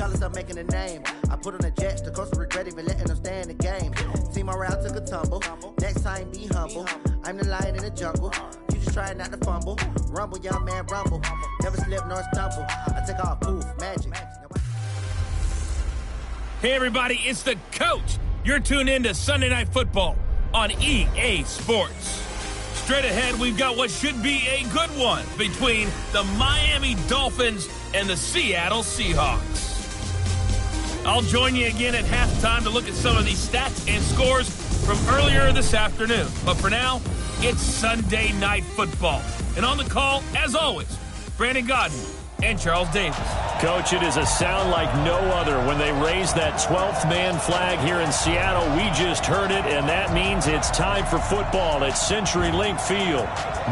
college, I'm making a name. I put on the Jets, the coach will regret even letting them stay in the game. See my route took a tumble. Next time, be humble. I'm the lion in the jungle. You just try not to fumble. Rumble, young man, rumble. Never slip nor stumble. I take off, poof, magic. Hey, everybody, it's the coach. You're tuned in to Sunday Night Football on EA Sports. Straight ahead, we've got what should be a good one between the Miami Dolphins and the Seattle Seahawks. I'll join you again at halftime to look at some of these stats and scores from earlier this afternoon. But for now, it's Sunday Night Football. And on the call, as always, Brandon Godden and Charles Davis. Coach, it is a sound like no other when they raise that 12th man flag here in Seattle. We just heard it, and that means it's time for football at CenturyLink Field.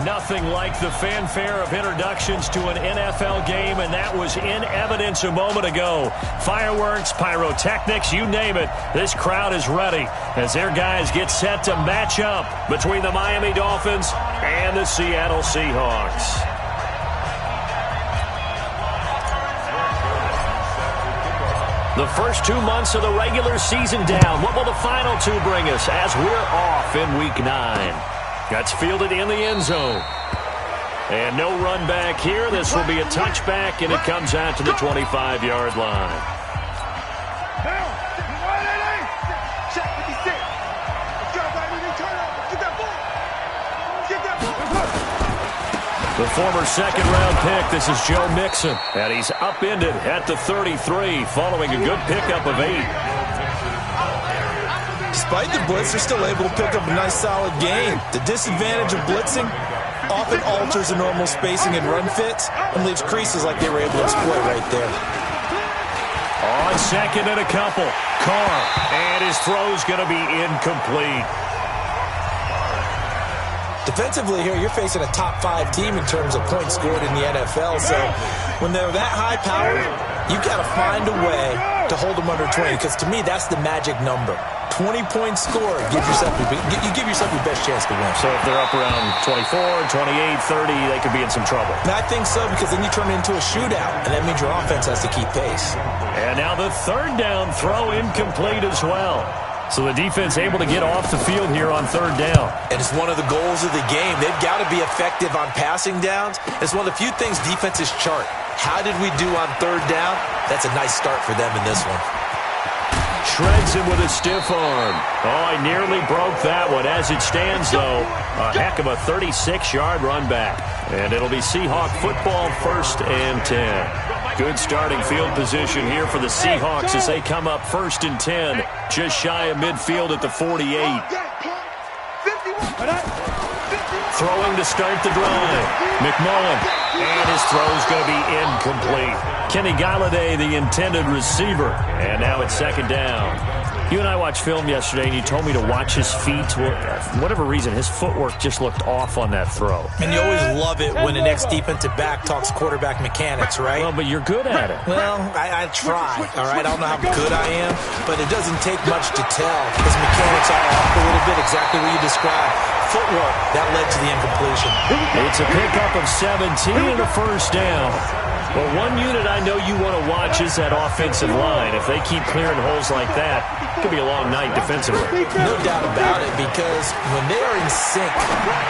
Nothing like the fanfare of introductions to an NFL game, and that was in evidence a moment ago. Fireworks, pyrotechnics, you name it. This crowd is ready as their guys get set to match up between the Miami Dolphins and the Seattle Seahawks. The first 2 months of the regular season down. What will the final two bring us as we're off in Week 9? That's fielded in the end zone. And no run back here. This will be a touchback, and it comes out to the 25-yard line. The former second-round pick, this is Joe Mixon, and he's upended at the 33 following a good pickup of 8. Despite the blitz, they're still able to pick up a nice, solid gain. The disadvantage of blitzing often alters the normal spacing and run fits and leaves creases like they were able to exploit right there. On second and a couple, Carr, and his throw's going to be incomplete. Defensively here, you're facing a top-5 team in terms of points scored in the NFL, so when they're that high-powered, you've got to find a way to hold them under 20, because to me, that's the magic number. 20 points scored, you give yourself your best chance to win. So if they're up around 24, 28, 30, they could be in some trouble. And I think so, because then you turn it into a shootout, and that means your offense has to keep pace. And now the third down throw incomplete as well. So the defense able to get off the field here on third down. And it's one of the goals of the game. They've got to be effective on passing downs. It's one of the few things defenses chart. How did we do on third down? That's a nice start for them in this one. Shreds him with a stiff arm. Oh, I nearly broke that one. As it stands, though, a heck of a 36-yard run back. And it'll be Seahawk football, 1st and 10. Good starting field position here for the Seahawks as they come up 1st and 10, just shy of midfield at the 48. Throwing to start the drive. McMullen, and his throw's going to be incomplete. Kenny Galladay, the intended receiver, and now it's 2nd down. You and I watched film yesterday, and you told me to watch his feet. Well, for whatever reason, his footwork just looked off on that throw. And you always love it when the next defensive back talks quarterback mechanics, right? Well, but you're good at it. Well, I try, all right? I don't know how good I am, but it doesn't take much to tell. His mechanics are off a little bit, exactly what you described. Footwork, that led to the incompletion. It's a pickup of 17 and a 1st down. Well, one unit I know you want to watch is that offensive line. If they keep clearing holes like that, it could be a long night defensively. No doubt about it, because when they are in sync,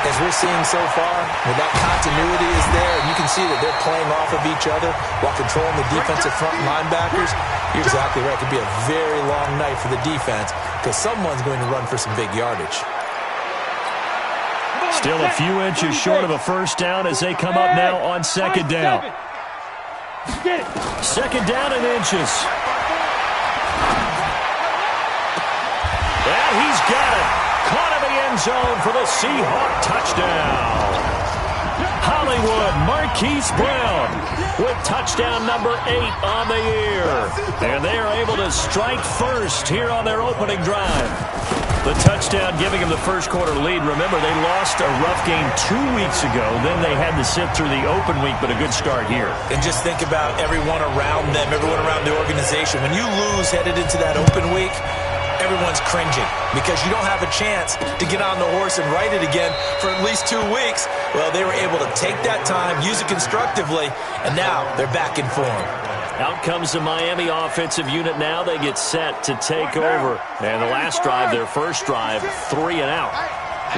as we're seeing so far, when that continuity is there, and you can see that they're playing off of each other while controlling the defensive front linebackers, you're exactly right. It could be a very long night for the defense, because someone's going to run for some big yardage. Still a few inches short of a 1st down as they come up now on 2nd down. 2nd down in inches. And he's got it. Caught in the end zone for the Seahawk touchdown. Hollywood Marquise Brown with touchdown number 8 on the year. And they are able to strike first here on their opening drive. The touchdown giving them the first quarter lead. Remember, they lost a rough game 2 weeks ago. Then they had to sit through the open week, but a good start here. And just think about everyone around them, everyone around the organization. When you lose headed into that open week, everyone's cringing because you don't have a chance to get on the horse and ride it again for at least 2 weeks. Well, they were able to take that time, use it constructively, and now they're back in form. Out comes the Miami offensive unit now. They get set to take over. And the last drive, their first drive, 3 and out.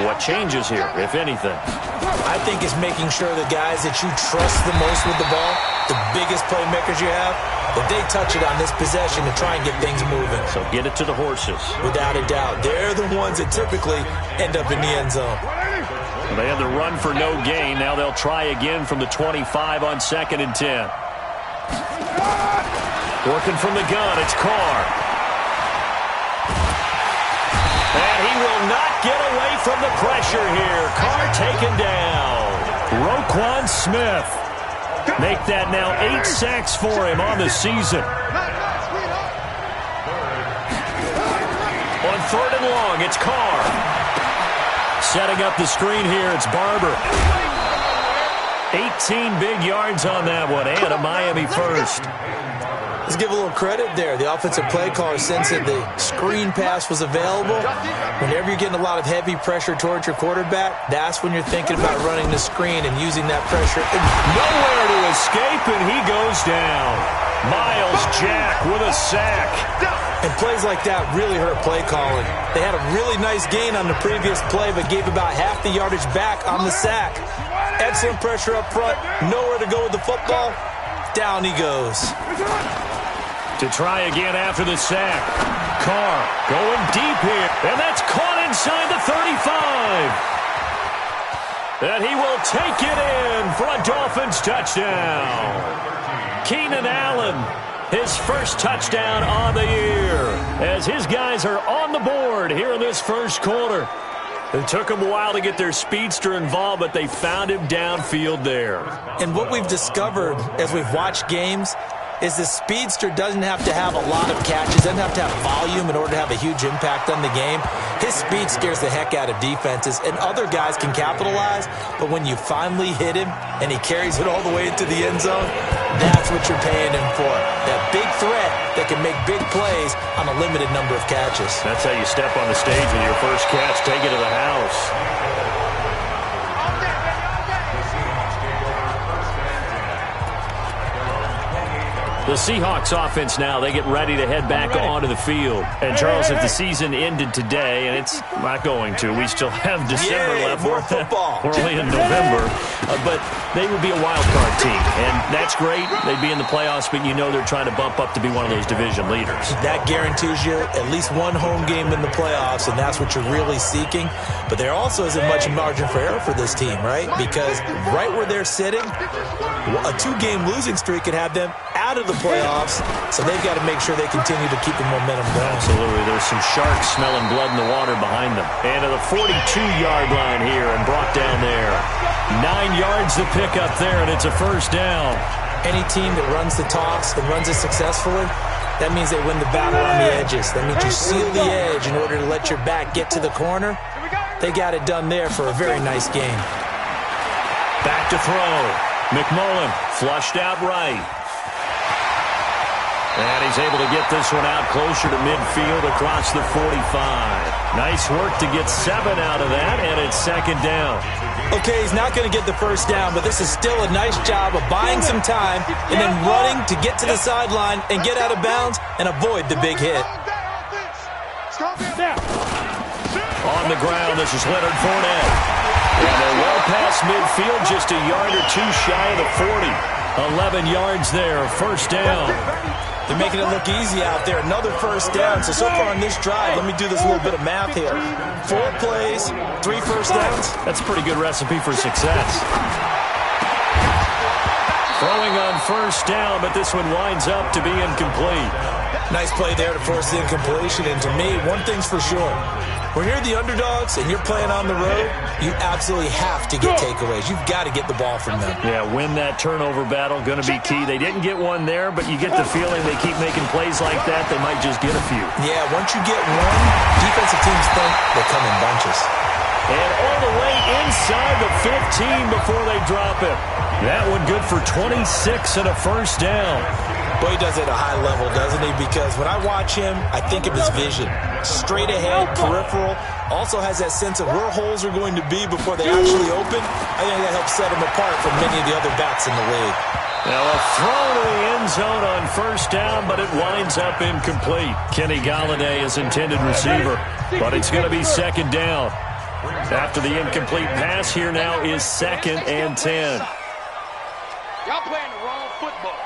What changes here, if anything? I think it's making sure the guys that you trust the most with the ball, the biggest playmakers you have, that they touch it on this possession to try and get things moving. So get it to the horses. Without a doubt. They're the ones that typically end up in the end zone. They had the run for no gain. Now they'll try again from the 25 on 2nd and 10. Working from the gun, it's Carr. And he will not get away from the pressure here. Carr taken down. Roquan Smith. Make that now 8 sacks for him on the season. On 3rd and long, it's Carr. Setting up the screen here, it's Barber. 18 big yards on that one, and a Miami first. Let's give a little credit there. The offensive play caller sensed that the screen pass was available. Whenever you're getting a lot of heavy pressure towards your quarterback, that's when you're thinking about running the screen and using that pressure. Nowhere to escape, and he goes down. Miles Jack with a sack. And plays like that really hurt play calling. They had a really nice gain on the previous play, but gave about half the yardage back on the sack. Excellent pressure up front. Nowhere to go with the football. Down he goes. To try again after the sack. Carr going deep here. And that's caught inside the 35. And he will take it in for a Dolphins touchdown. Keenan Allen, his first touchdown on the year, as his guys are on the board here in this first quarter. It took them a while to get their speedster involved, but they found him downfield there. And what we've discovered as we've watched games is the speedster doesn't have to have a lot of catches, doesn't have to have volume in order to have a huge impact on the game. His speed scares the heck out of defenses, and other guys can capitalize, but when you finally hit him and he carries it all the way into the end zone, that's what you're paying him for. That big threat that can make big plays on a limited number of catches. That's how you step on the stage with your first catch, take it to the house. The Seahawks offense now, they get ready to head back onto the field. And, Charles, if the season ended today, and it's not going to, we still have December left. More football. We're only in November. But they would be a wild card team. And that's great. They'd be in the playoffs, but you know they're trying to bump up to be one of those division leaders. That guarantees you at least one home game in the playoffs, and that's what you're really seeking. But there also isn't much margin for error for this team, right? Because right where they're sitting, a 2-game losing streak could have them out of the playoffs, so they've got to make sure they continue to keep the momentum going. Absolutely. There's some sharks smelling blood in the water behind them. And to the 42-yard line here and brought down there. 9 yards to pick up there, and it's a first down. Any team that runs the toss and runs it successfully, that means they win the battle on the edges. That means you seal the edge in order to let your back get to the corner. They got it done there for a very nice game. Back to throw. McMullen flushed out right. And he's able to get this one out closer to midfield across the 45. Nice work to get 7 out of that, and it's second down. Okay, he's not going to get the first down, but this is still a nice job of buying some time and then running to get to the sideline and get out of bounds and avoid the big hit. On the ground, this is Leonard Fournette. And they're well past midfield, just a yard or two shy of the 40. 11 yards there, first down. They're making it look easy out there. Another first down. So far on this drive, let me do this little bit of math here. 4 plays, 3 first downs. That's a pretty good recipe for success. Throwing on first down, but this one winds up to be incomplete. Nice play there to force the incompletion. And to me, one thing's for sure. When you're the underdogs and you're playing on the road, you absolutely have to get takeaways. You've got to get the ball from them. Yeah, win that turnover battle, going to be key. They didn't get one there, but you get the feeling they keep making plays like that, they might just get a few. Yeah, once you get one, defensive teams think they come in bunches. And all the way inside the 15 before they drop it. That one good for 26 and a first down. Boy, he does it at a high level, doesn't he? Because when I watch him, I think of his vision. Straight ahead, peripheral. Also has that sense of where holes are going to be before they actually open. I think that helps set him apart from many of the other backs in the league. Now a throw to the end zone on first down, but it winds up incomplete. Kenny Golladay is intended receiver, but it's going to be second down. After the incomplete pass, here now is 2nd and 10. Y'all playing the wrong football.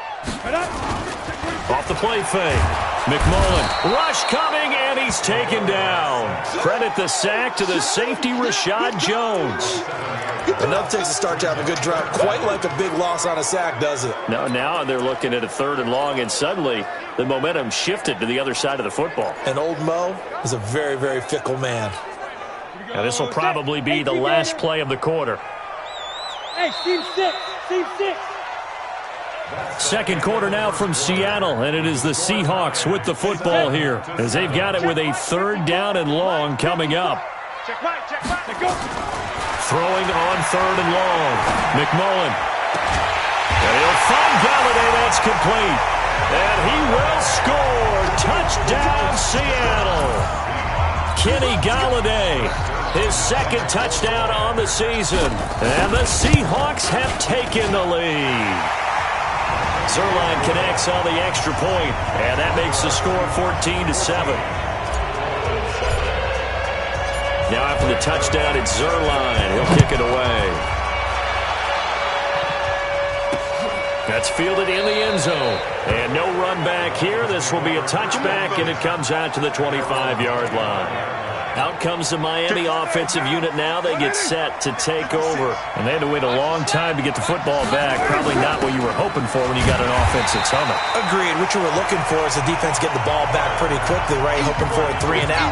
Off the play fake. McMullen. Rush coming, and he's taken down. Credit the sack to the safety, Rashad Jones. Enough takes a start to have a good drive. Quite like a big loss on a sack, does it? Now they're looking at a 3rd and long, and suddenly the momentum shifted to the other side of the football. And old Mo is a very, very fickle man. Now this will probably be the last play of the quarter. Hey, team 6. Team 6. Second quarter now from Seattle, and it is the Seahawks with the football here as they've got it with a 3rd down and long coming up. Check right, go. Throwing on 3rd and long. McMullen. And he'll find Golladay. That's complete. And he will score. Touchdown, Seattle. Kenny Golladay, his 2nd touchdown on the season. And the Seahawks have taken the lead. Zerline connects on the extra point, and that makes the score 14-7. Now after the touchdown, it's Zerline. He'll kick it away. That's fielded in the end zone. And no run back here. This will be a touchback, and it comes out to the 25-yard line. Out comes the Miami offensive unit now. They get set to take over. And they had to wait a long time to get the football back. Probably not what you were hoping for when you got an offense at Summit. Agreed. What you were looking for is the defense get the ball back pretty quickly, right? Hoping for a 3 and out.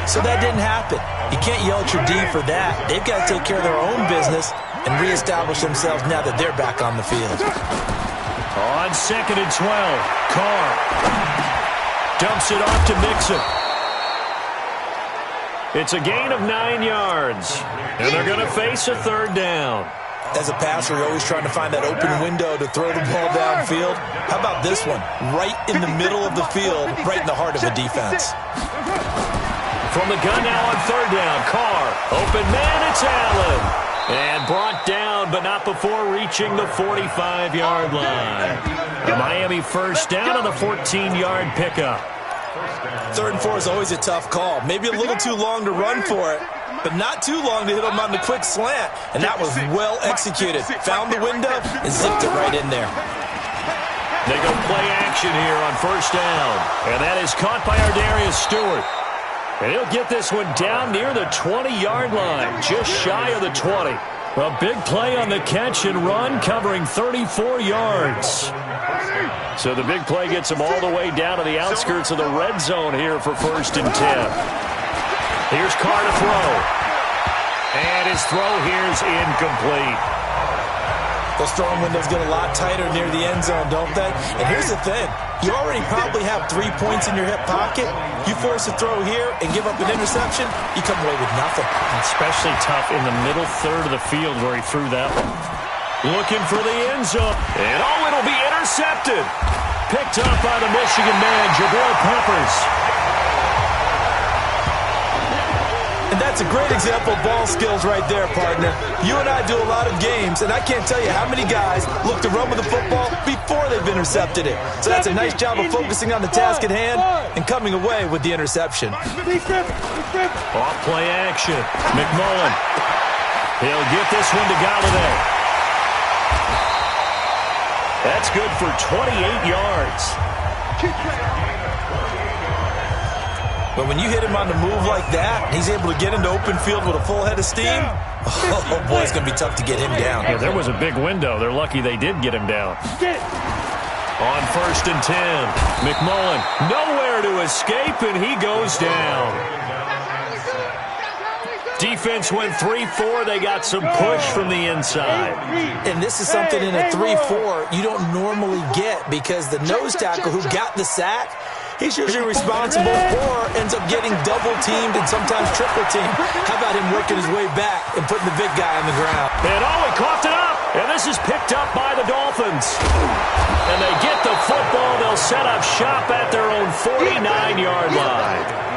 So that didn't happen. You can't yell at your D for that. They've got to take care of their own business and reestablish themselves now that they're back on the field. On 2nd and 12, Carr dumps it off to Mixon. It's a gain of 9 yards, and they're going to face a 3rd down. As a passer, you're always trying to find that open window to throw the ball downfield. How about this one? Right in the middle of the field, right in the heart of a defense. From the gun now on 3rd down, Carr. Open man, it's Allen. And brought down, but not before reaching the 45-yard line. A Miami first down on the 14-yard pickup. 3rd and 4 is always a tough call. Maybe a little too long to run for it, but not too long to hit him on the quick slant. And that was well executed. Found the window and zipped it right in there. They go play action here on first down. And that is caught by Ardarius Stewart. And he'll get this one down near the 20-yard line, just shy of the 20. A big play on the catch and run, covering 34 yards. So the big play gets him all the way down to the outskirts of the red zone here for 1st and 10. Here's Carr to throw. And his throw here is incomplete. Those throwing windows get a lot tighter near the end zone, don't they? And here's the thing. You already probably have 3 points in your hip pocket. You force a throw here and give up an interception, you come away with nothing. Especially tough in the middle 3rd of the field where he threw that one. Looking for the end zone. And it'll be intercepted. Picked up by the Michigan man, Jabril Peppers. And that's a great example of ball skills right there, partner. You and I do a lot of games, and I can't tell you how many guys look to run with the football before they've intercepted it. So that's a nice job of focusing on the task at hand and coming away with the interception. Off play action. McMullen. He'll get this one to Golladay. That's good for 28 yards. But when you hit him on the move like that, he's able to get into open field with a full head of steam, oh boy, it's going to be tough to get him down. Yeah, there was a big window. They're lucky they did get him down. On 1st and 10, McMullen nowhere to escape, and he goes down. Defense went 3-4. They got some push from the inside. And this is something in a 3-4 you don't normally get because the nose tackle who got the sack, he's usually responsible or ends up getting double-teamed and sometimes triple-teamed. How about him working his way back and putting the big guy on the ground? And he coughed it up. And this is picked up by the Dolphins. And they get the football. They'll set up shop at their own 49-yard line.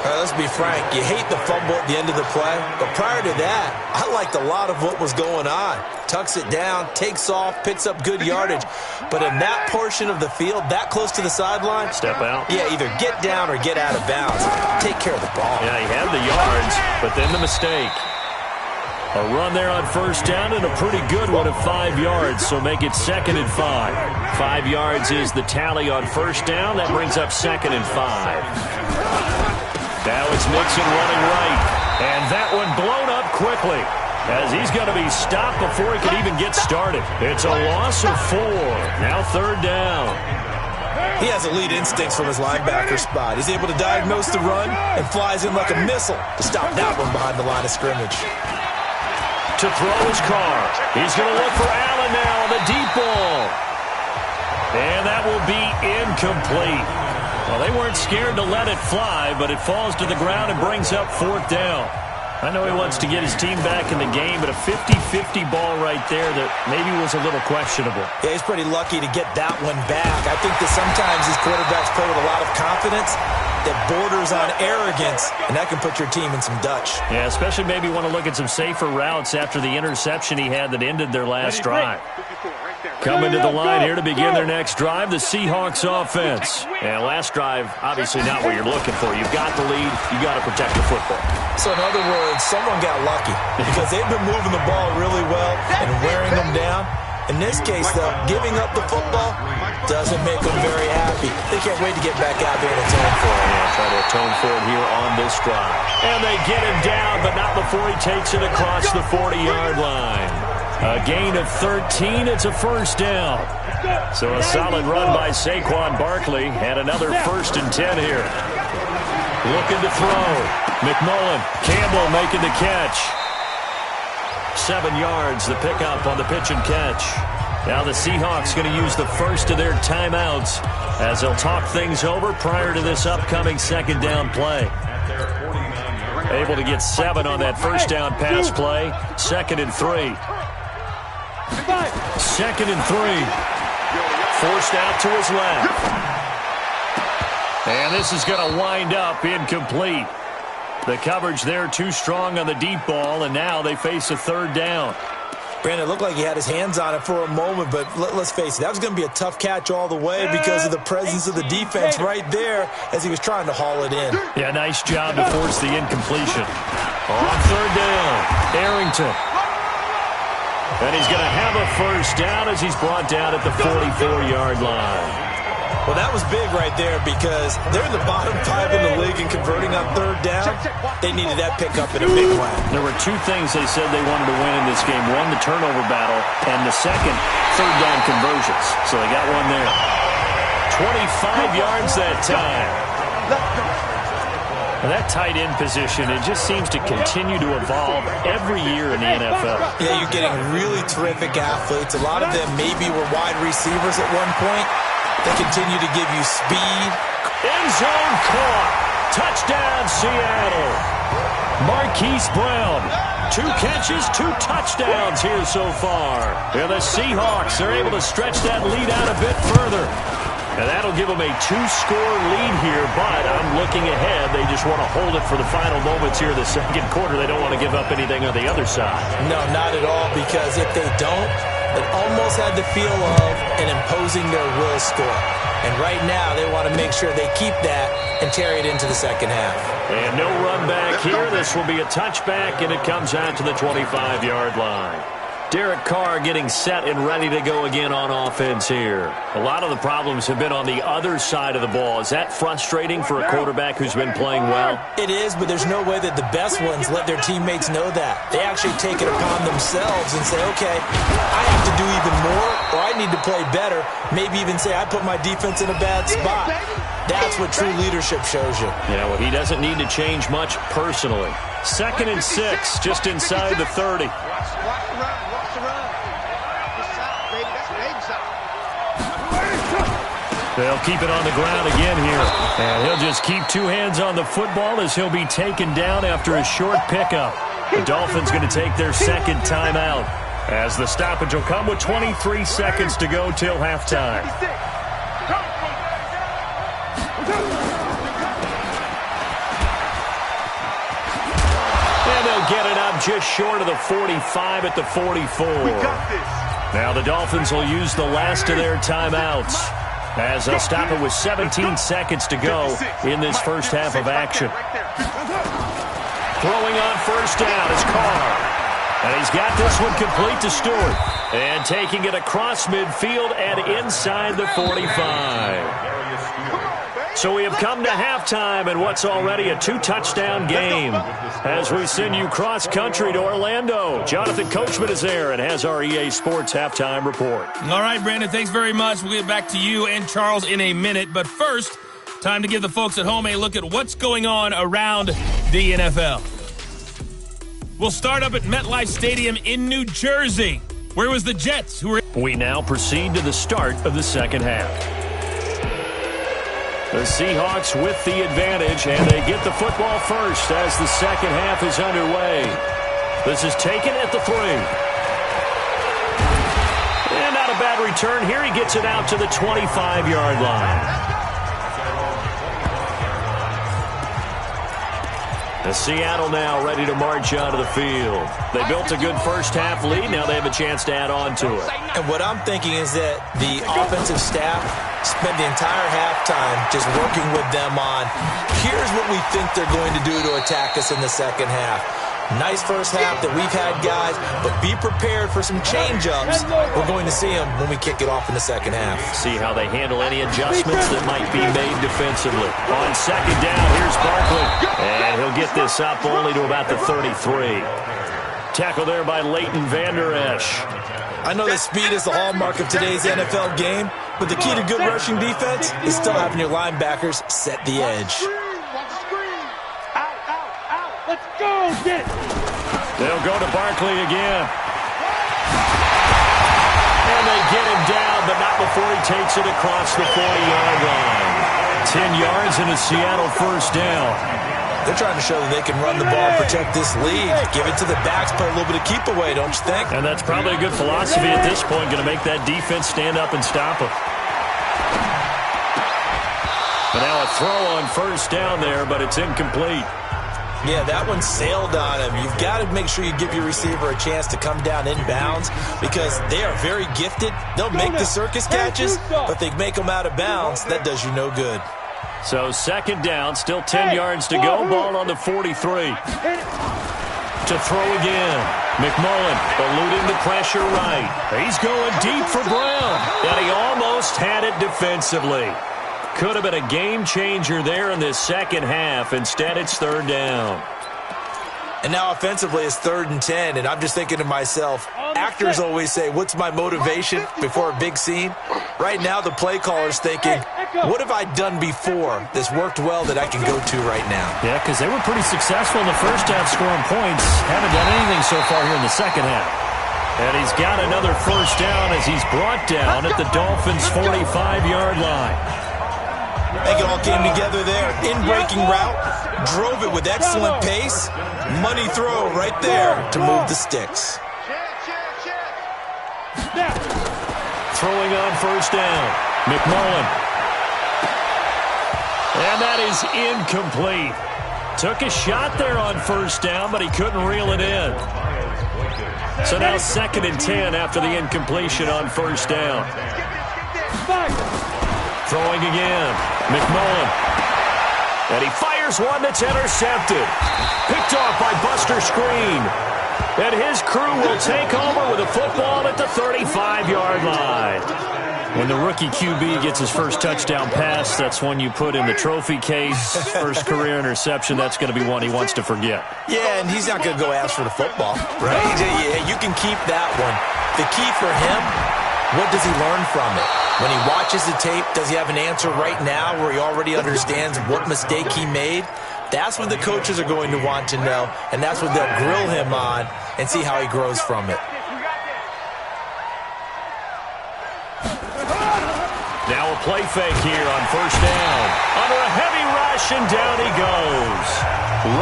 Let's be frank, you hate the fumble at the end of the play, but prior to that, I liked a lot of what was going on. Tucks it down, takes off, picks up good yardage. But in that portion of the field, that close to the sideline, step out. Yeah, either get down or get out of bounds. Take care of the ball. Yeah, he had the yards, but then the mistake. A run there on first down and a pretty good one of 5 yards, so make it 2nd and 5. 5 yards is the tally on first down. That brings up 2nd and 5. Now it's Mixon running right, and that one blown up quickly as he's going to be stopped before he can even get started. It's a loss of 4. Now 3rd down. He has elite instincts from his linebacker spot. He's able to diagnose the run and flies in like a missile to stop that one behind the line of scrimmage. To throw his car. He's going to look for Allen now on the deep ball. And that will be incomplete. Well, they weren't scared to let it fly, but it falls to the ground and brings up 4th down. I know he wants to get his team back in the game, but a 50-50 ball right there that maybe was a little questionable. Yeah, he's pretty lucky to get that one back. I think that sometimes these quarterbacks play with a lot of confidence that borders on arrogance, and that can put your team in some Dutch. Yeah, especially maybe want to look at some safer routes after the interception he had that ended their last drive. Coming to the line here to begin their next drive, the Seahawks offense. And last drive, obviously not what you're looking for. You've got the lead. You've got to protect the football. So in other words, someone got lucky because they've been moving the ball really well and wearing them down. In this case, though, giving up the football doesn't make them very happy. They can't wait to get back out there and atone for it. Yeah, try to atone for it here on this drive. And they get him down, but not before he takes it across the 40-yard line. A gain of 13. It's a 1st down. So a solid run by Saquon Barkley and another 1st and 10 here. Looking to throw. McMullen. Campbell making the catch. 7 yards, the pickup on the pitch and catch. Now the Seahawks going to use the first of their timeouts as they'll talk things over prior to this upcoming 2nd down play. Able to get 7 on that 1st down pass play. 2nd and 3. 2nd and 3. Forced out to his left. And this is going to wind up incomplete. The coverage there too strong on the deep ball, and now they face a 3rd down. Brandon, it looked like he had his hands on it for a moment, but let's face it, that was going to be a tough catch all the way because of the presence of the defense right there as he was trying to haul it in. Yeah, nice job to force the incompletion. On 3rd down, Arrington. And he's going to have a 1st down as he's brought down at the 44-yard line. Well, that was big right there because they're in the bottom 5 in the league and converting on 3rd down. They needed that pickup in a big way. There were 2 things they said they wanted to win in this game. One, the turnover battle, and the second, 3rd down conversions. So they got one there. 25 yards that time. And that tight end position, it just seems to continue to evolve every year in the NFL. Yeah, you're getting really terrific athletes. A lot of them maybe were wide receivers at one point. They continue to give you speed. End zone caught. Touchdown, Seattle. Marquise Brown. 2 catches, 2 touchdowns here so far. And the Seahawks are able to stretch that lead out a bit further. And that'll give them a 2-score lead here, but I'm looking ahead. They just want to hold it for the final moments here in the 2nd quarter. They don't want to give up anything on the other side. No, not at all, because if they don't, it almost had the feel of an imposing their will score. And right now, they want to make sure they keep that and carry it into the 2nd half. And no run back here. This will be a touchback, and it comes out to the 25-yard line. Derek Carr getting set and ready to go again on offense here. A lot of the problems have been on the other side of the ball. Is that frustrating for a quarterback who's been playing well? It is, but there's no way that the best ones let their teammates know that. They actually take it upon themselves and say, okay, I have to do even more, or I need to play better. Maybe even say, I put my defense in a bad spot. That's what true leadership shows you. Yeah, well, he doesn't need to change much personally. 2nd and 6, just inside the 30. They'll keep it on the ground again here. And he'll just keep 2 hands on the football as he'll be taken down after a short pickup. The Dolphins going to take their 2nd timeout. As the stoppage will come with 23 seconds to go till halftime. And they'll get it up just short of the 45 at the 44. Now the Dolphins will use the last of their timeouts as they'll stop it with 17 seconds to go in this first half of action. Throwing on first down is Carr. And he's got this one complete to Stewart. And taking it across midfield and inside the 45. So we have come to halftime in what's already a 2-touchdown game. As we send you cross-country to Orlando, Jonathan Coachman is there and has our EA Sports halftime report. All right, Brandon, thanks very much. We'll get back to you and Charles in a minute. But first, time to give the folks at home a look at what's going on around the NFL. We'll start up at MetLife Stadium in New Jersey. Where was the Jets? We now proceed to the start of the second half. The Seahawks with the advantage, and they get the football first as the second half is underway. This is taken at the 3. And not a bad return here. He gets it out to the 25-yard line. Seattle now ready to march onto the field. They built a good first half lead. Now they have a chance to add on to it. And what I'm thinking is that the offensive staff spent the entire halftime just working with them on, here's what we think they're going to do to attack us in the second half. Nice first half that we've had, guys, but be prepared for some change-ups. We're going to see them when we kick it off in the second half. See how they handle any adjustments that might be made defensively. On second down, here's Barkley. And he'll get this up only to about the 33. Tackle there by Leighton Vander Esch. I know that speed is the hallmark of today's NFL game, but the key to good rushing defense is still having your linebackers set the edge. Let's go, get it. They'll go to Barkley again. And they get him down, but not before he takes it across the 40-yard line. 10 yards and a Seattle first down. They're trying to show that they can run the ball and protect this lead. Give it to the backs, play a little bit of keep away, don't you think? And that's probably a good philosophy at this point, going to make that defense stand up and stop him. But now a throw on first down there, but it's incomplete. Yeah, that one sailed on him. You've got to make sure you give your receiver a chance to come down inbounds because they are very gifted. They'll make the circus catches, but if they make them out of bounds, that does you no good. So second down, still 10 yards to go. Ball on the 43. To throw again. McMullen eluding the pressure right. He's going deep for Brown. And he almost had it defensively. Could have been a game changer there in this second half. Instead, it's third down. And now offensively, it's 3rd and 10. And I'm just thinking to myself, actors always say, what's my motivation before a big scene? Right now, the play caller's thinking, what have I done before that's worked well that I can go to right now? Yeah, because they were pretty successful in the first half scoring points. Haven't done anything so far here in the second half. And he's got another first down as he's brought down at the Dolphins' 45-yard line. I think it all came together there. In-breaking route, drove it with excellent pace. Money throw right there to move the sticks. Throwing on first down, McMullen. And that is incomplete. Took a shot there on first down, but he couldn't reel it in. So now 2nd and 10 after the incompletion on first down. Throwing again, McMullen. And he fires one that's intercepted. Picked off by Buster Screen. And his crew will take over with a football at the 35-yard line. When the rookie QB gets his first touchdown pass, that's one you put in the trophy case. First career interception, that's going to be one he wants to forget. Yeah, and he's not going to go ask for the football, right? Yeah, you can keep that one. The key for him, what does he learn from it? When he watches the tape, does he have an answer right now where he already understands what mistake he made? That's what the coaches are going to want to know, and that's what they'll grill him on and see how he grows from it. Now a play fake here on first down. Under a heavy rush, and down he goes.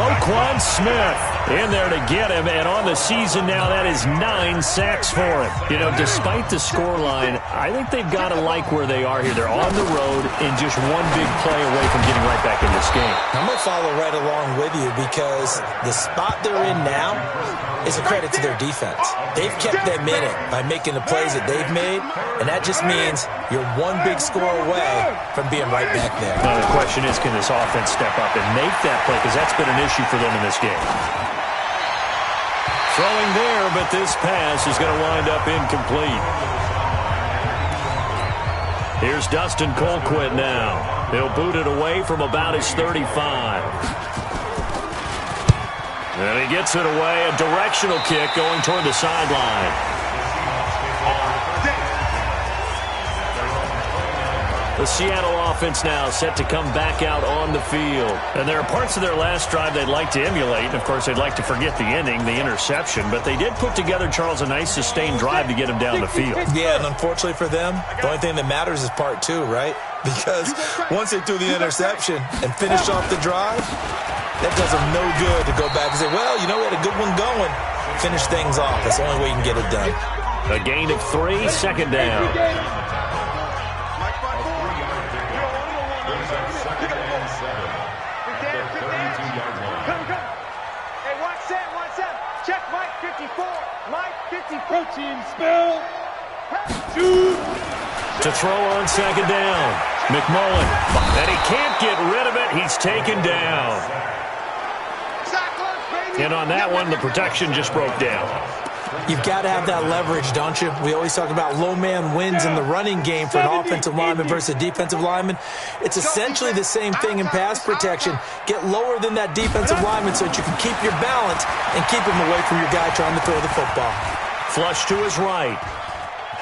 Roquan Smith. in there to get him, and on the season now, that is 9 sacks for him. You know, despite the scoreline, I think they've got to like where they are here. They're on the road and just one big play away from getting right back in this game. I'm going to follow right along with you because the spot they're in now is a credit to their defense. They've kept them in it by making the plays that they've made, and that just means you're one big score away from being right back there. Now the question is, can this offense step up and make that play? Because that's been an issue for them in this game. Throwing there, but this pass is going to wind up incomplete. Here's Dustin Colquitt now. He'll boot it away from about his 35. And he gets it away. A directional kick going toward the sideline. The Seattle offense now set to come back out on the field. And there are parts of their last drive they'd like to emulate. And, of course, they'd like to forget the ending, the interception. But they did put together, Charles, a nice sustained drive to get him down the field. Yeah, and unfortunately for them, the only thing that matters is part two, right? Because once they threw the interception and finished off the drive, that does them no good to go back and say, well, you know, we had a good one going. Finish things off. That's the only way you can get it done. A gain of 3, second down. Check Mike 54. Mike 54. Team spell. Shoot. To throw on second down. McMullen. And he can't get rid of it. He's taken down. And on that one, the protection just broke down. You've got to have that leverage, don't you? We always talk about low man wins in the running game for an offensive lineman versus a defensive lineman. It's essentially the same thing in pass protection. Get lower than that defensive lineman so that you can keep your balance and keep him away from your guy trying to throw the football. Flush to his right.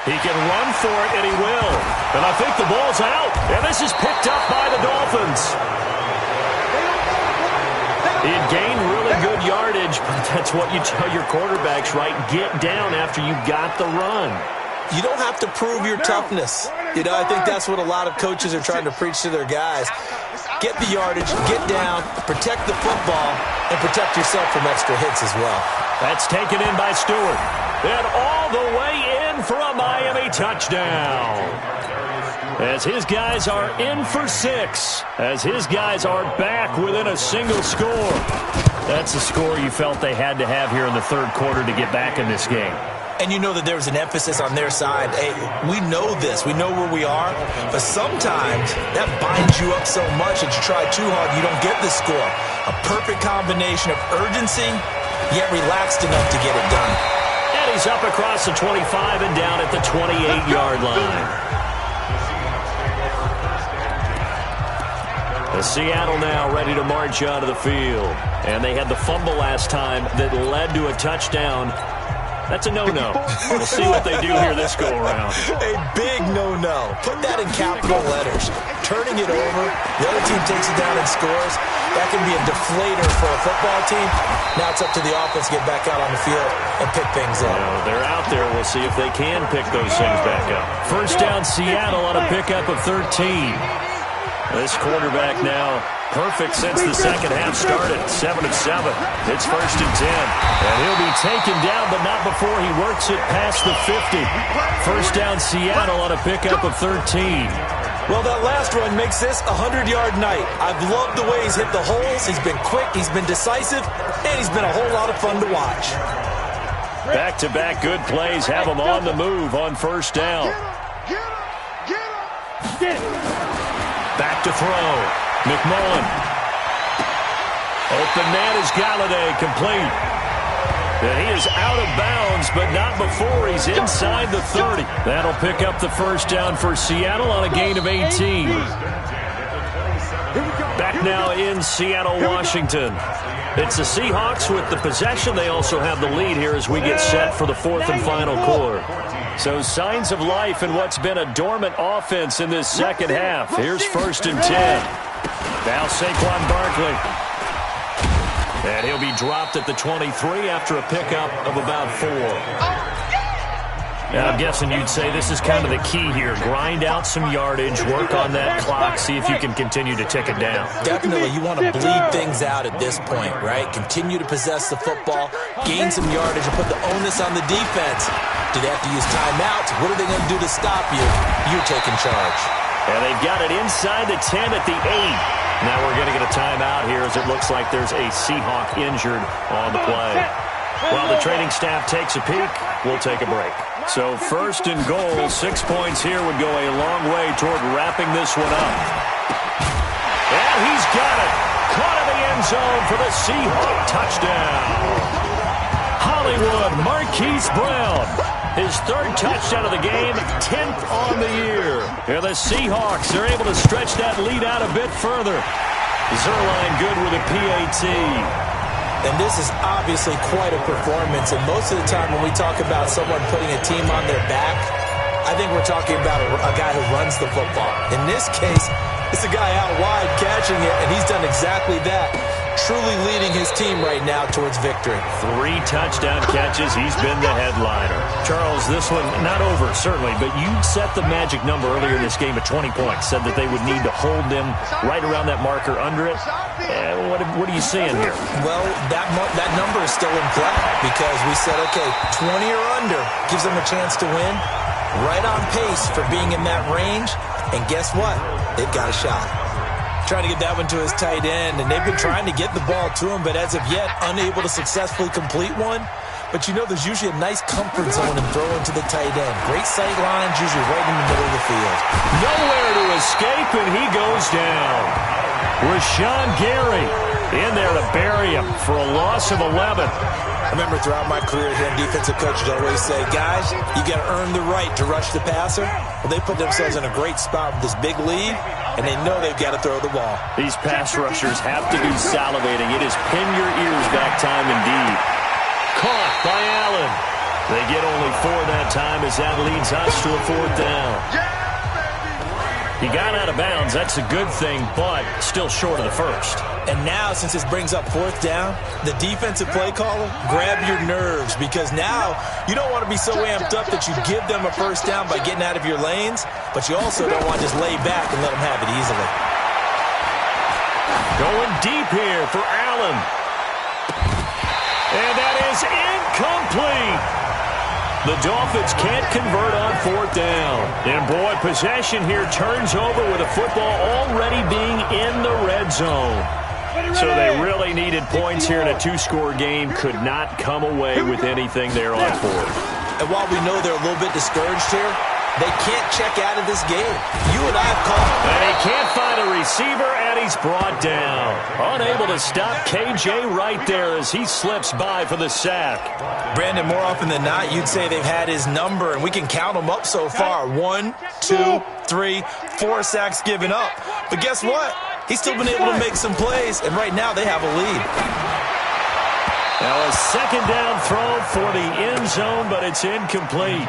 He can run for it, and he will. And I think the ball's out. And this is picked up by the Dolphins. He had gained really good yardage, but that's what you tell your quarterbacks, right? Get down after you got the run. You don't have to prove your toughness. You know, I think that's what a lot of coaches are trying to preach to their guys. Get the yardage, get down, protect the football, and protect yourself from extra hits as well. That's taken in by Stewart. And all the way in for a Miami touchdown. As his guys are in for 6. As his guys are back within a single score. That's a score you felt they had to have here in the third quarter to get back in this game. And you know that there was an emphasis on their side. Hey, we know this. We know where we are. But sometimes that binds you up so much that you try too hard, you don't get the score. A perfect combination of urgency, yet relaxed enough to get it done. And he's up across the 25 and down at the 28-yard line. The Seattle now ready to march out of the field. And they had the fumble last time that led to a touchdown. That's a no-no. We'll see what they do here this go-around. A big no-no. Put that in capital letters. Turning it over, the other team takes it down and scores. That can be a deflator for a football team. Now it's up to the offense to get back out on the field and pick things up. Well, they're out there. We'll see if they can pick those things back up. First down, Seattle on a pickup of 13. This quarterback now perfect since the second half started. 7 of 7. It's first and 10. And he'll be taken down, but not before he works it past the 50. First down, Seattle on a pickup of 13. Well, that last run makes this a 100-yard night. I've loved the way he's hit the holes. He's been quick, he's been decisive, and he's been a whole lot of fun to watch. Back-to-back good plays have him on the move on first down. Get it. Back to throw. McMullen. Open man is Galladay, complete. And he is out of bounds, but not before he's inside the 30. That'll pick up the first down for Seattle on a gain of 18. Back now in Seattle, Washington. It's the Seahawks with the possession. They also have the lead here as we get set for the fourth and final quarter. So signs of life in what's been a dormant offense in this second half. Here's first and 10. Now Saquon Barkley. And he'll be dropped at the 23 after a pickup of about 4. I'm guessing you'd say this is kind of the key here. Grind out some yardage, work on that clock, see if you can continue to tick it down. Definitely, you want to bleed things out at this point, right? Continue to possess the football, gain some yardage, and put the onus on the defense. Do they have to use timeouts? What are they going to do to stop you? You're taking charge. And they've got it inside the 10 at the 8. Now we're going to get a timeout here as it looks like there's a Seahawk injured on the play. While the training staff takes a peek, we'll take a break. So first and goal, 6 points here would go a long way toward wrapping this one up. And he's got it. Caught in the end zone for the Seahawk touchdown. Hollywood Marquise Brown. His third touchdown of the game, 10th on the year. And the Seahawks are able to stretch that lead out a bit further. Zerline good with a PAT. And this is obviously quite a performance. And most of the time when we talk about someone putting a team on their back, I think we're talking about a guy who runs the football. In this case, it's a guy out wide catching it, and he's done exactly that. Truly leading his team right now towards victory. 3 touchdown catches. He's been the headliner. Charles, this one not over, certainly, but you set the magic number earlier in this game at 20 points. Said that they would need to hold them right around that marker under it. What are you seeing here? Well, that number is still in play because we said, okay, 20 or under gives them a chance to win. Right on pace for being in that range. And guess what? They've got a shot. Trying to get that one to his tight end, and they've been trying to get the ball to him, but as of yet, unable to successfully complete one. But you know there's usually a nice comfort zone and throw into the tight end. Great sight lines, usually right in the middle of the field. Nowhere to escape, and he goes down. Rashawn Gary in there to bury him for a loss of 11. I remember throughout my career here, defensive coaches always say, guys, you got to earn the right to rush the passer. Well, they put themselves in a great spot with this big lead, and they know they've got to throw the ball. These pass rushers have to be salivating. It is pin your ears back time indeed. Caught by Allen. They get only 4 that time as that leads us to a 4th down. He got out of bounds. That's a good thing, but still short of the first. And now, since this brings up 4th down, the defensive play caller, grab your nerves, because now you don't want to be so amped up that you give them a first down by getting out of your lanes, but you also don't want to just lay back and let them have it easily. Going deep here for Allen. And that is incomplete. The Dolphins can't convert on 4th down. And, boy, possession here turns over with the football already being in the red zone. So they really needed points here in a 2-score game. Could not come away with anything there on 4th. And while we know they're a little bit discouraged here, they can't check out of this game. You and I have called. And he can't find a receiver, and he's brought down. Unable to stop KJ right there as he slips by for the sack. Brandon, more often than not, you'd say they've had his number, and we can count them up so far. 1, 2, 3, 4 sacks given up. But guess what? He's still been able to make some plays, and right now they have a lead. Now a 2nd down throw for the end zone, but it's incomplete.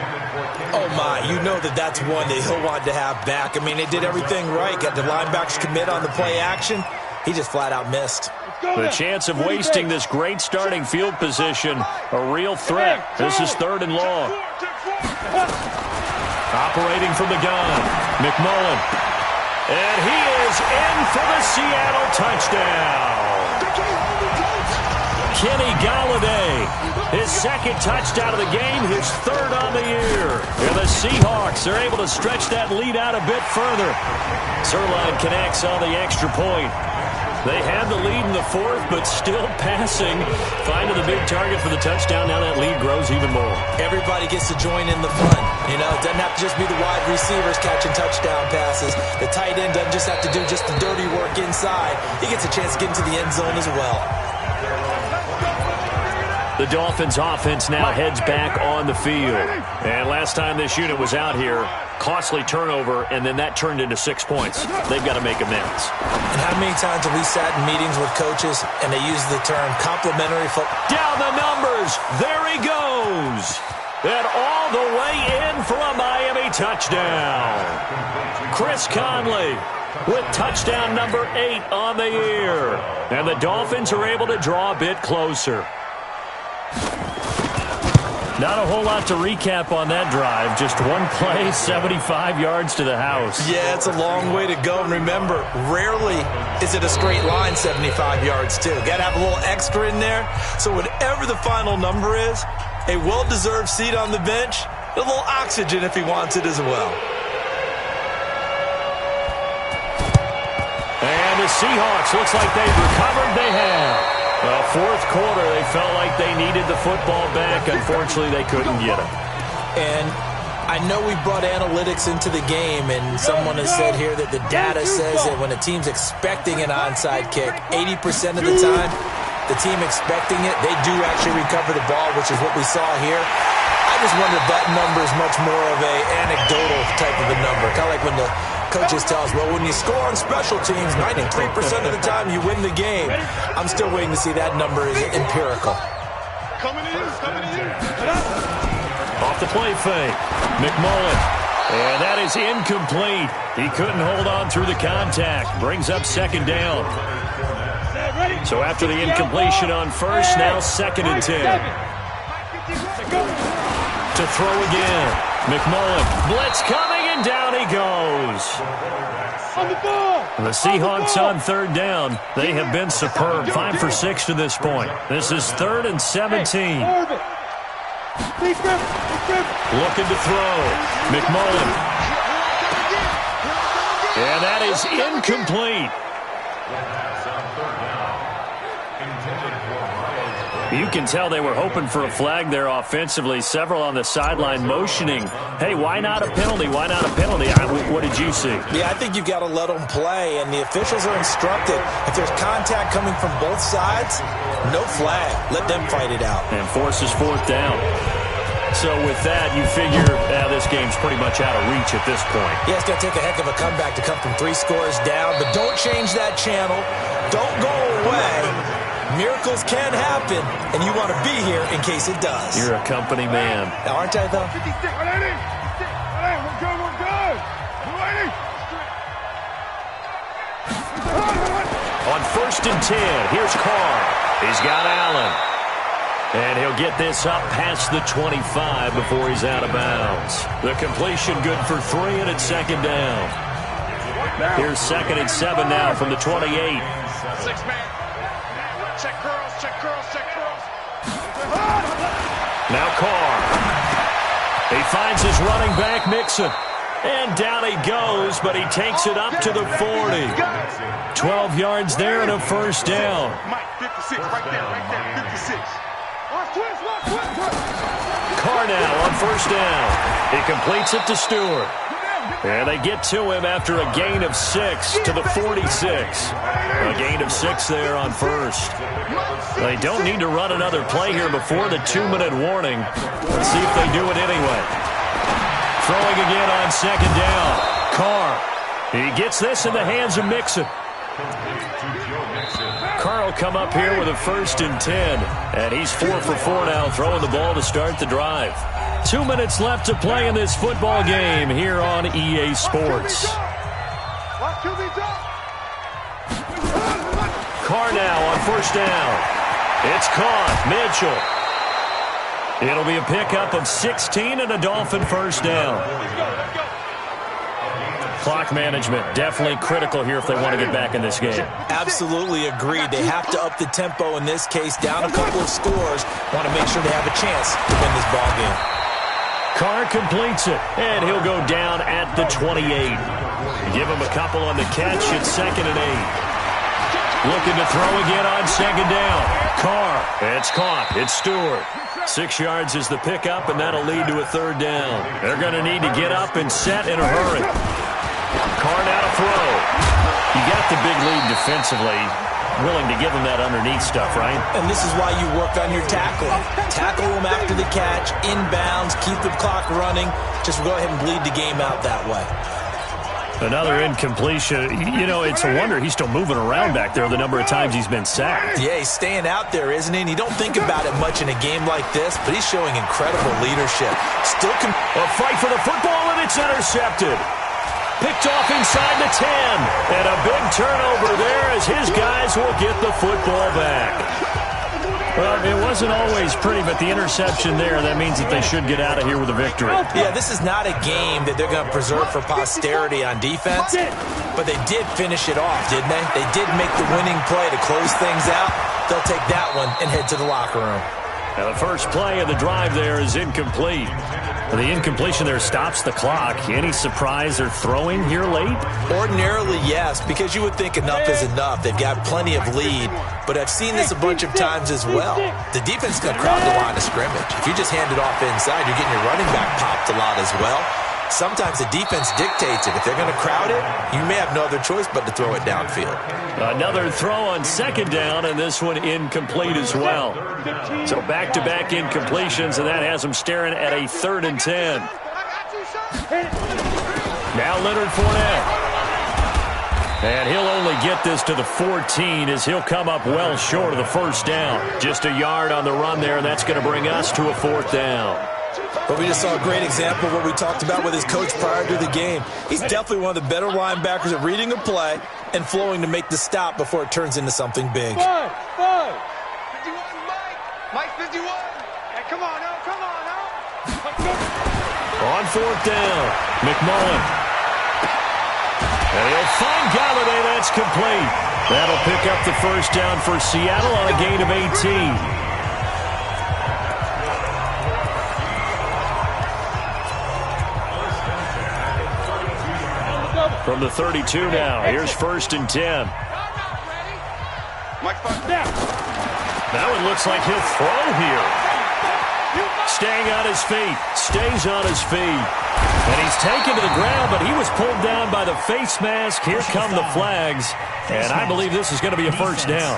Oh, my. You know that's one that he'll want to have back. I mean, they did everything right. Got the linebackers commit on the play action. He just flat out missed. The chance of wasting this great starting field position, a real threat. This is 3rd and long. Operating from the gun, McMullen. And he is in for the Seattle touchdown. Kenny Golladay, his 2nd touchdown of the game, his 3rd on the year. And the Seahawks are able to stretch that lead out a bit further. Zerline connects on the extra point. They had the lead in the 4th, but still passing. Finding the big target for the touchdown. Now that lead grows even more. Everybody gets to join in the fun. You know, it doesn't have to just be the wide receivers catching touchdown passes. The tight end doesn't just have to do just the dirty work inside. He gets a chance to get into the end zone as well. The Dolphins offense now heads back on the field. And last time this unit was out here, costly turnover, and then that turned into 6 points. They've got to make amends. And how many times have we sat in meetings with coaches and they use the term complimentary football? Down the numbers. There he goes. And all the way in for a Miami touchdown. Chris Conley with touchdown number 8 on the year. And the Dolphins are able to draw a bit closer. Not a whole lot to recap on that drive. Just one play, 75 yards to the house. Yeah, it's a long way to go. And remember, rarely is it a straight line 75 yards, too. Got to have a little extra in there. So whatever the final number is, a well-deserved seat on the bench, a little oxygen if he wants it as well. And the Seahawks, looks like they've recovered. They have. Well, fourth quarter, they felt like they needed the football back. Unfortunately, they couldn't get it. And I know we brought analytics into the game, and someone has said here that the data says that when a team's expecting an onside kick, 80% of the time, the team expecting it, they do actually recover the ball, which is what we saw here. I just wonder if that number is much more of an anecdotal type of a number. Kind of like when the coaches tell us, well, when you score on special teams, 93% of the time you win the game. I'm still waiting to see that number is empirical. Coming in. Off the play fake, McMullen. And that is incomplete. He couldn't hold on through the contact. Brings up second down. So after the incompletion on first, now 2nd and 10. To throw again. McMullen. Blitz coming, and down he goes. The Seahawks on 3rd down. They have been superb. 5 for 6 to this point. This is 3rd and 17. Looking to throw. McMullen. And that is incomplete. You can tell they were hoping for a flag there offensively. Several on the sideline motioning. Hey, why not a penalty? Why not a penalty? What did you see? Yeah, I think you've got to let them play, and the officials are instructed. If there's contact coming from both sides, no flag. Let them fight it out. And forces 4th down. So with that, you figure this game's pretty much out of reach at this point. Yeah, it's going to take a heck of a comeback to come from 3 scores down, but don't change that channel. Don't go away. Miracles can happen, and you want to be here in case it does. You're a company man. Aren't I, though? We're good. On 1st and 10, here's Carr. He's got Allen. And he'll get this up past the 25 before he's out of bounds. The completion good for 3, and it's 2nd down. Here's 2nd and 7 now from the 28. 6-man. Check curls. Now Carr. He finds his running back, Mixon. And down he goes, but he takes it up to the 40. 12 yards there and a 1st down. Mike, 56, right there, 56. Carr now on 1st down. He completes it to Stewart. And they get to him after a gain of 6 to the 46. A gain of 6 there on 1st. They don't need to run another play here before the 2-minute warning. Let's see if they do it anyway. Throwing again on 2nd down. Carr. He gets this in the hands of Mixon. Carr will come up here with a 1st and 10. And he's 4 for 4 now, throwing the ball to start the drive. 2 minutes left to play in this football game here on EA Sports. Carr now on 1st down. It's caught. Mitchell. It'll be a pickup of 16 and a Dolphin 1st down. Clock management definitely critical here if they want to get back in this game. Absolutely agreed. They have to up the tempo in this case, down a couple of scores. Want to make sure they have a chance to win this ball game. Carr completes it, and he'll go down at the 28. Give him a couple on the catch. It's 2nd and 8. Looking to throw again on 2nd down. Carr. It's caught. It's Stewart. 6 yards is the pickup, and that'll lead to a 3rd down. They're going to need to get up and set in a hurry. Carr now to throw. You got the big lead defensively. Willing to give them that underneath stuff, right? And this is why you work on your tackling. Tackle them after the catch, inbounds, keep the clock running. Just go ahead and bleed the game out that way. Another incompletion. You know, it's a wonder he's still moving around back there the number of times he's been sacked. Yeah, he's staying out there, isn't he? And you don't think about it much in a game like this, but he's showing incredible leadership. Still a fight for the football, and it's intercepted. Picked off inside the 10. And a big turnover there as his guys will get the football back. Well, it wasn't always pretty, but the interception there, that means that they should get out of here with a victory. Yeah, this is not a game that they're going to preserve for posterity on defense, but they did finish it off, didn't they? They did make the winning play to close things out. They'll take that one and head to the locker room. Now the first play of the drive there is incomplete. The incompletion there stops the clock. Any surprise they're throwing here late? Ordinarily, yes, because you would think enough is enough. They've got plenty of lead, but I've seen this a bunch of times as well. The defense is going to crowd the line of scrimmage. If you just hand it off inside, you're getting your running back popped a lot as well. Sometimes the defense dictates it. If they're going to crowd it, you may have no other choice but to throw it downfield. Another throw on second down, and this one incomplete as well. So back-to-back incompletions, and that has them staring at a 3rd and 10. Now Leonard Fournette. And he'll only get this to the 14 as he'll come up well short of the first down. Just a yard on the run there, and that's going to bring us to a 4th down. But we just saw a great example of what we talked about with his coach prior to the game. He's definitely one of the better linebackers at reading a play and flowing to make the stop before it turns into something big. 51, Mike 51. Hey, come on now. On 4th down, McMullen. And he'll find Galladay. That's complete. That'll pick up the first down for Seattle on a gain of 18. From the 32 now, here's 1st and 10. That one looks like he'll throw here. Staying on his feet, stays on his feet. And he's taken to the ground, but he was pulled down by the face mask. Here come the flags, and I believe this is going to be a first down.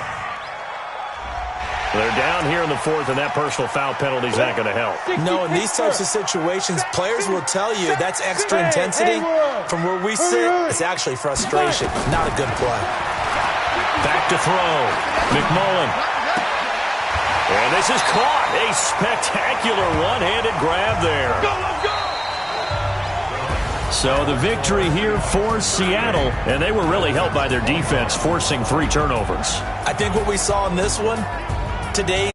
They're down here in the 4th, and that personal foul penalty is not going to help. No, in these types of situations, players will tell you that's extra intensity. From where we sit, it's actually frustration, not a good play. Back to throw. McMullen. And this is caught. A spectacular one-handed grab there. So the victory here for Seattle, and they were really helped by their defense, forcing 3 turnovers. I think what we saw in this one today